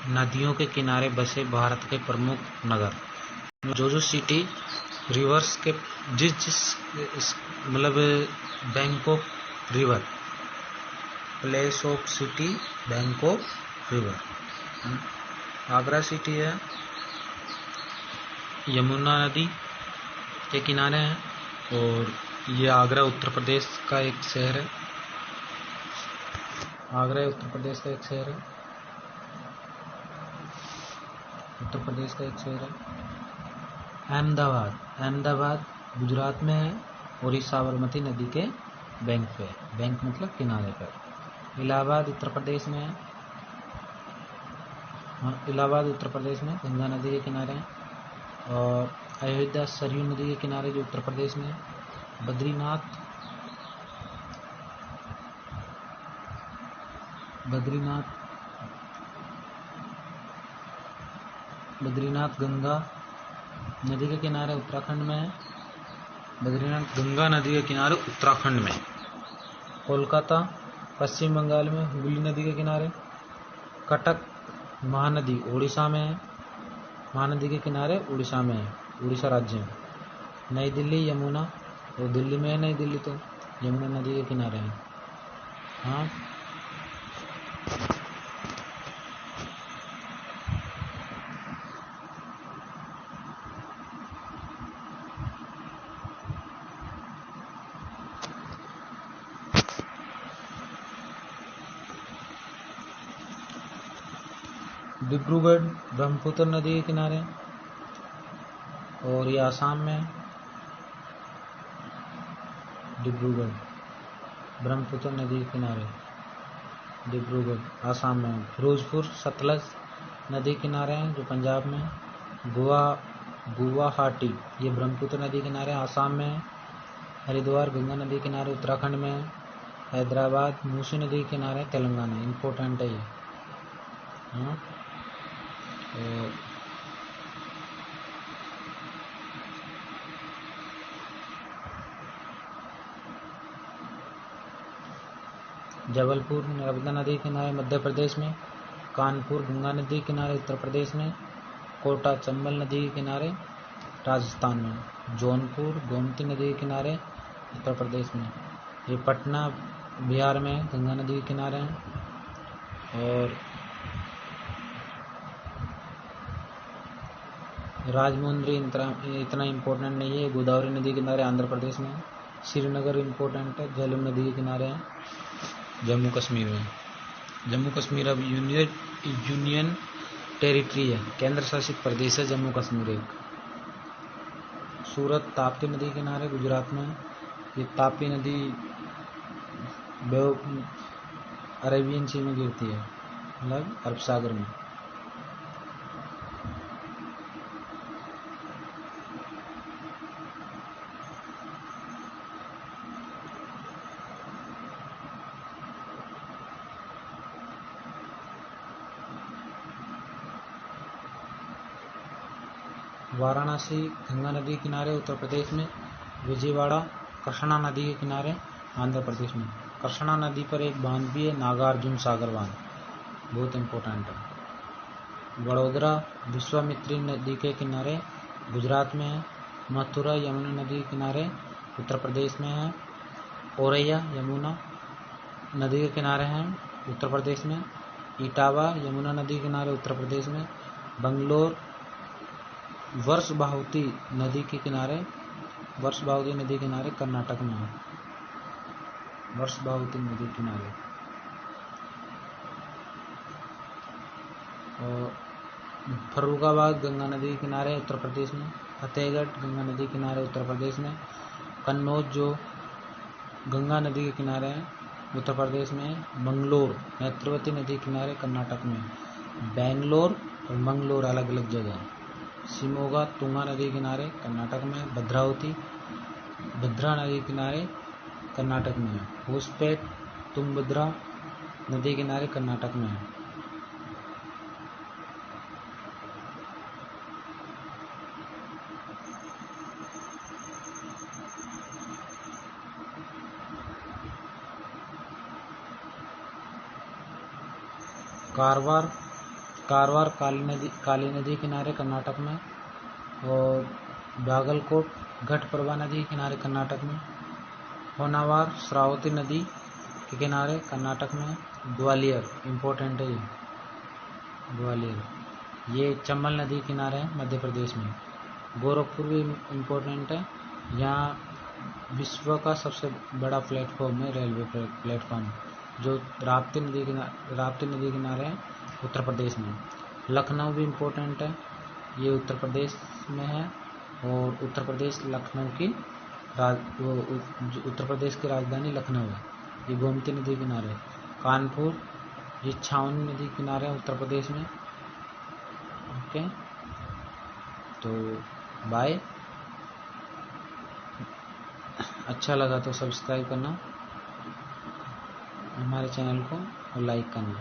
नदियों के किनारे बसे भारत के प्रमुख नगर। जो सिटी रिवर्स के मतलब Bangkok river, place of city Bangkok river. Agra city है, यमुना नदी के किनारे है, और ये आगरा उत्तर प्रदेश का एक शहर है। आगरा उत्तर प्रदेश का एक शहर है। उत्तर प्रदेश का एक शहर है। अहमदाबाद गुजरात में है, और इस साबरमती नदी के बैंक पे, बैंक मतलब किनारे पर। इलाहाबाद उत्तर प्रदेश में है। इलाहाबाद उत्तर प्रदेश में गंगा नदी के किनारे है। और अयोध्या सरयू नदी के किनारे जो उत्तर प्रदेश में है। बद्रीनाथ गंगा नदी के किनारे उत्तराखंड में है। बद्रीनाथ गंगा नदी के किनारे उत्तराखंड में। कोलकाता पश्चिम बंगाल में हुगली नदी के किनारे। कटक महानदी उड़ीसा में है। महानदी के किनारे उड़ीसा में है, उड़ीसा राज्य में। नई दिल्ली यमुना, और दिल्ली में है नई दिल्ली, तो यमुना नदी के किनारे है। हाँ, डिब्रूगढ़ ब्रह्मपुत्र नदी के किनारे, और ये आसाम में है। डिब्रूगढ़ ब्रह्मपुत्र नदी के किनारे, डिब्रूगढ़ आसाम में। फिरोजपुर सतलज नदी किनारे हैं, जो पंजाब में। गुवाहाटी ये ब्रह्मपुत्र नदी किनारे आसाम में है। हरिद्वार गंगा नदी किनारे उत्तराखंड में है। हैदराबाद मूसी नदी किनारे तेलंगाना। इम्पोर्टेंट है ये। हाँ, जबलपुर नर्मदा नदी के किनारे मध्य प्रदेश में। कानपुर गंगा नदी के किनारे उत्तर प्रदेश में। कोटा चंबल नदी के किनारे राजस्थान में। जौनपुर गोमती नदी के किनारे उत्तर प्रदेश में। ये पटना बिहार में गंगा नदी के किनारे हैं। और राजमुंद्री इतना इम्पोर्टेंट नहीं है, गोदावरी नदी के किनारे आंध्र प्रदेश में। श्रीनगर इम्पोर्टेंट है, झेलम नदी के किनारे है, जम्मू कश्मीर में। जम्मू कश्मीर अब यूनियन टेरिटरी है, केंद्र शासित प्रदेश है जम्मू कश्मीर एक। सूरत ताप्ती नदी के किनारे गुजरात में। ये ताप्ती नदी अरेबियन सी में गिरती है, मतलब अरब सागर में। वाराणसी गंगा नदी के किनारे उत्तर प्रदेश में। विजयवाड़ा कृष्णा नदी के किनारे आंध्र प्रदेश में। कृष्णा नदी पर एक बांध भी है, नागार्जुन सागर बांध, बहुत इम्पोर्टेंट है। वडोदरा विश्वामित्री नदी के किनारे गुजरात में है। मथुरा यमुना नदी के किनारे उत्तर प्रदेश में है। औरैया यमुना नदी के किनारे हैं उत्तर प्रदेश में। इटावा यमुना नदी के किनारे उत्तर प्रदेश में। बंगलोर वर्षभावती नदी के किनारे कर्नाटक में है। वर्षभावती नदी के किनारे। और फर्रुखाबाद गंगा नदी के किनारे उत्तर प्रदेश में। फतेहगढ़ गंगा नदी के किनारे उत्तर प्रदेश में। कन्नौज जो गंगा नदी के किनारे है उत्तर प्रदेश में। मंगलोर नेत्रवती नदी के किनारे कर्नाटक में। बेंगलोर और मंगलोर अलग अलग जगह है। शिमोगा तुंगा नदी के किनारे कर्नाटक में। भद्रावती भद्रा नदी के किनारे कर्नाटक में है। होसपेट तुंगभद्रा नदी के किनारे कर्नाटक में है। कारवार काली नदी किनारे कर्नाटक में, और बागलकोट घटप्रभा नदी किनारे कर्नाटक में, होनावर श्रावती नदी के किनारे कर्नाटक में, ग्वालियर इम्पोर्टेंट है, ग्वालियर ये चंबल नदी किनारे है मध्य प्रदेश में। गोरखपुर भी इम्पोर्टेंट है, यहाँ विश्व का सबसे बड़ा प्लेटफॉर्म है, रेलवे प्लेटफॉर्म, जो राप्ती नदी किनारे है उत्तर प्रदेश में। लखनऊ भी इम्पोर्टेंट है, ये उत्तर प्रदेश में है, और उत्तर प्रदेश लखनऊ की उत्तर प्रदेश की राजधानी लखनऊ है, ये गोमती नदी किनारे है। कानपुर ये छावनी नदी किनारे है उत्तर प्रदेश में। ओके, तो बाय। अच्छा लगा तो सब्सक्राइब करना हमारे चैनल को और लाइक करना।